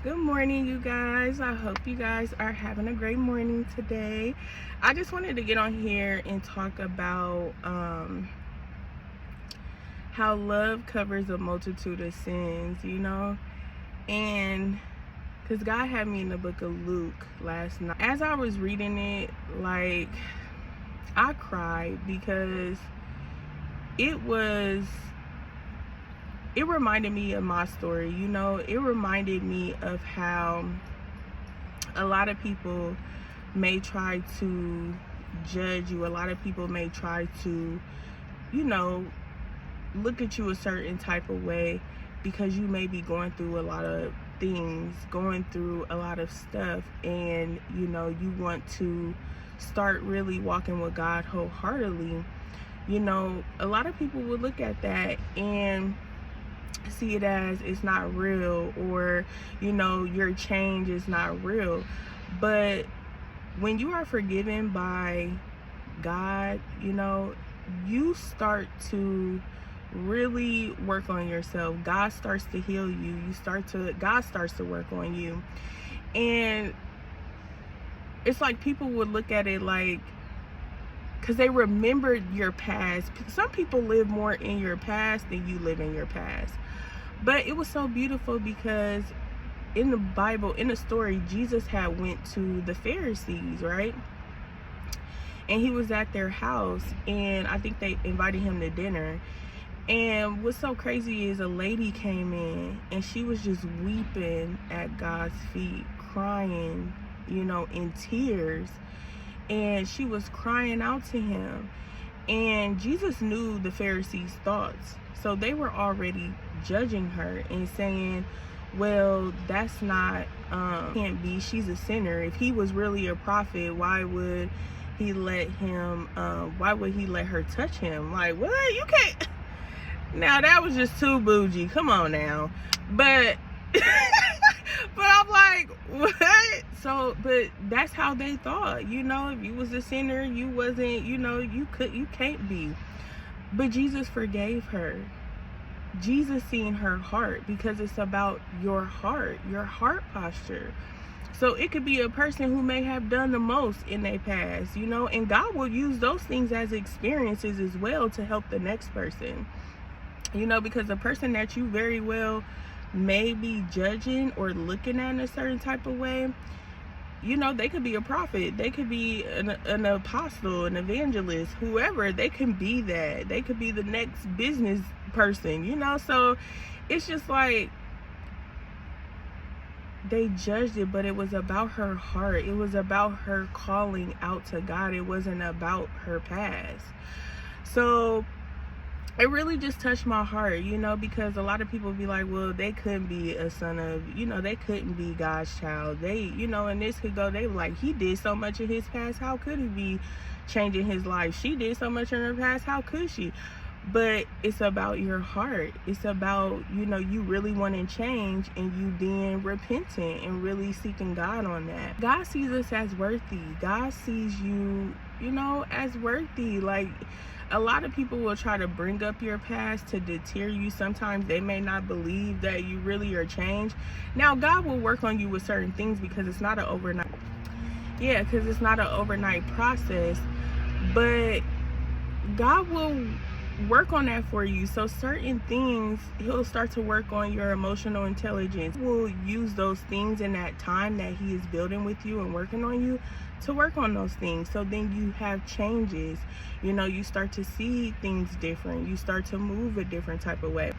Good morning, you guys. I hope you guys are having a great morning today. I just wanted to get on here and talk about how love covers a multitude of sins, and because God had me in the book of Luke last night. As I was reading it, I cried because it reminded me of my story. It reminded me of how a lot of people may try to judge you. A lot of people may try to, look at you a certain type of way because you may be going through a lot of things, going through a lot of stuff, and you want to start really walking with God wholeheartedly. A lot of people will look at that and see it as it's not real, or your change is not real. But when you are forgiven by God, you start to really work on yourself. God starts to heal you. God starts to work on you. And it's like people would look at it like, because they remembered your past. Some people live more in your past than you live in your past. But it was so beautiful because in the Bible, in the story, Jesus had went to the Pharisees, right? And he was at their house, and I think they invited him to dinner. And what's so crazy is a lady came in, and she was just weeping at God's feet, crying, in tears. And she was crying out to him. And Jesus knew the Pharisees' thoughts. So they were already judging her and saying, well, that's not, can't be, she's a sinner. If he was really a prophet, why would he let her touch him? Like, what? You can't. Now, that was just too bougie. Come on now. But but I'm like, what? So, but that's how they thought. If you was a sinner, you wasn't, you can't be. But Jesus forgave her. Jesus seen her heart, because it's about your heart posture. So it could be a person who may have done the most in their past, and God will use those things as experiences as well to help the next person. Because the person that you very well may be judging or looking at in a certain type of way, they could be a prophet, they could be an apostle, an evangelist, whoever. They can be that. They could be the next business person, so it's just like they judged it, but it was about her heart. It was about her calling out to God. It wasn't about her past. So it really just touched my heart, because a lot of people be like, well, they couldn't be a son of, they couldn't be God's child. They, and this could go, they were like, he did so much in his past, how could he be changing his life? She did so much in her past, how could she? But it's about your heart. It's about, you really wanting change, and you being repentant and really seeking God on that. God sees us as worthy. God sees you, as worthy. Like, a lot of people will try to bring up your past to deter you. Sometimes they may not believe that you really are changed. Now, God will work on you with certain things because it's not an overnight. Yeah, because it's not an overnight process. But God will work on that for you. So certain things, he'll start to work on your emotional intelligence. We'll use those things in that time that he is building with you and working on you to work on those things. So then you have changes. You start to see things different. You start to move a different type of way.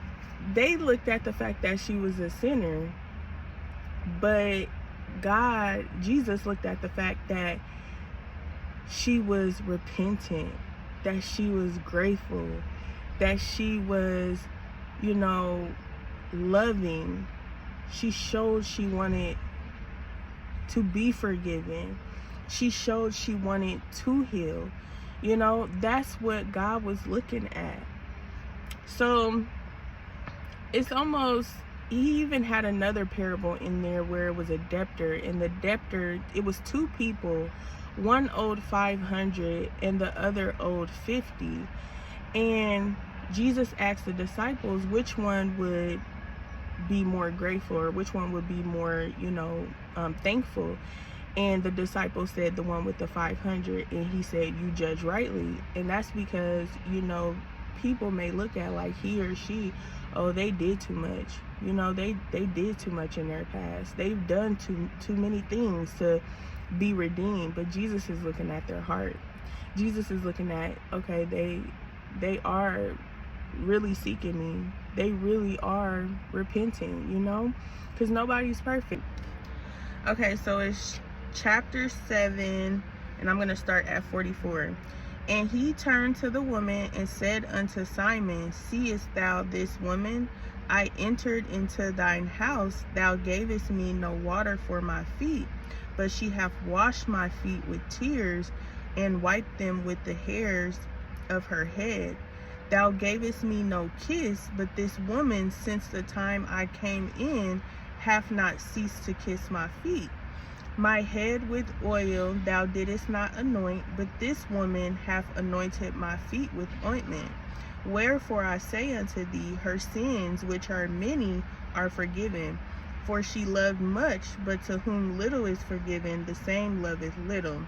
They looked at the fact that she was a sinner, but Jesus looked at the fact that she was repentant, that she was grateful, that she was, loving. She showed she wanted to be forgiven. She showed she wanted to heal. That's what God was looking at. So it's almost, he even had another parable in there where it was a debtor, and the debtor, it was two people. One owed 500 and the other owed 50. And Jesus asked the disciples which one would be more grateful, or which one would be more, thankful? And the disciple said, the one with the 500. And he said, you judge rightly. And that's because, people may look at like he or she, oh, they did too much. They did too much in their past. They've done too many things to be redeemed. But Jesus is looking at their heart. Jesus is looking at, okay, they are really seeking me. They really are repenting, because nobody's perfect. Okay, so it's chapter 7, and I'm going to start at 44. And he turned to the woman and said unto Simon, seest thou this woman? I entered into thine house. Thou gavest me no water for my feet, but she hath washed my feet with tears, and wiped them with the hairs of her head. Thou gavest me no kiss, but this woman, since the time I came in, hath not ceased to kiss my feet. My head with oil thou didst not anoint, but this woman hath anointed my feet with ointment. Wherefore I say unto thee, her sins, which are many, are forgiven. For she loved much, but to whom little is forgiven, the same loveth little.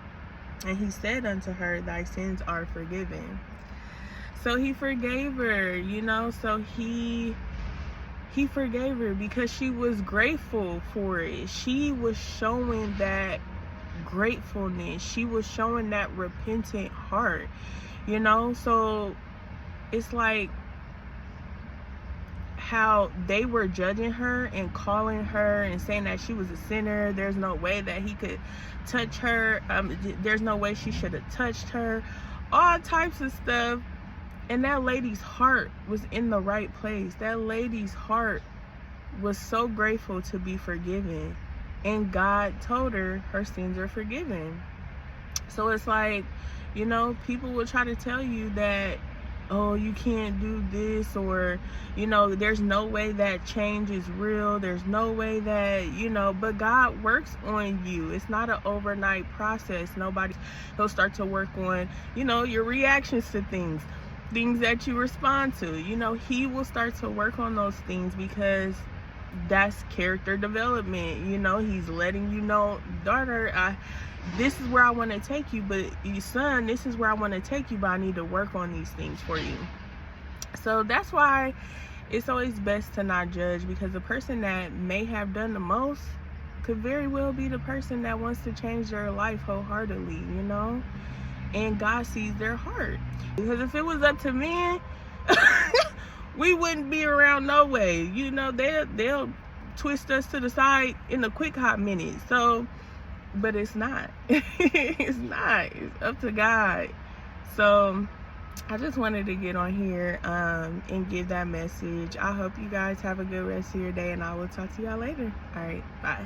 And he said unto her, thy sins are forgiven. So he forgave her, so he forgave her because she was grateful for it. She was showing that gratefulness. She was showing that repentant heart, So it's like how they were judging her and calling her and saying that she was a sinner. There's no way that he could touch her. There's no way she should have touched her. All types of stuff. And that lady's heart was in the right place. That lady's heart was so grateful to be forgiven. And God told her her sins are forgiven. So it's like, people will try to tell you that, oh, you can't do this, or, there's no way that change is real. There's no way that, but God works on you. It's not an overnight process. He'll start to work on, your reactions to things that you respond to. He will start to work on those things because that's character development. He's letting you know, daughter, this is where I want to take you, but son, this is where I want to take you, but I need to work on these things for you. So that's why it's always best to not judge, because the person that may have done the most could very well be the person that wants to change their life wholeheartedly, and God sees their heart. Because if it was up to men, we wouldn't be around no way. They'll twist us to the side in a quick hot minute. So, but it's not. It's not. It's up to God. So I just wanted to get on here and give that message. I hope you guys have a good rest of your day, and I will talk to y'all later. All right, bye.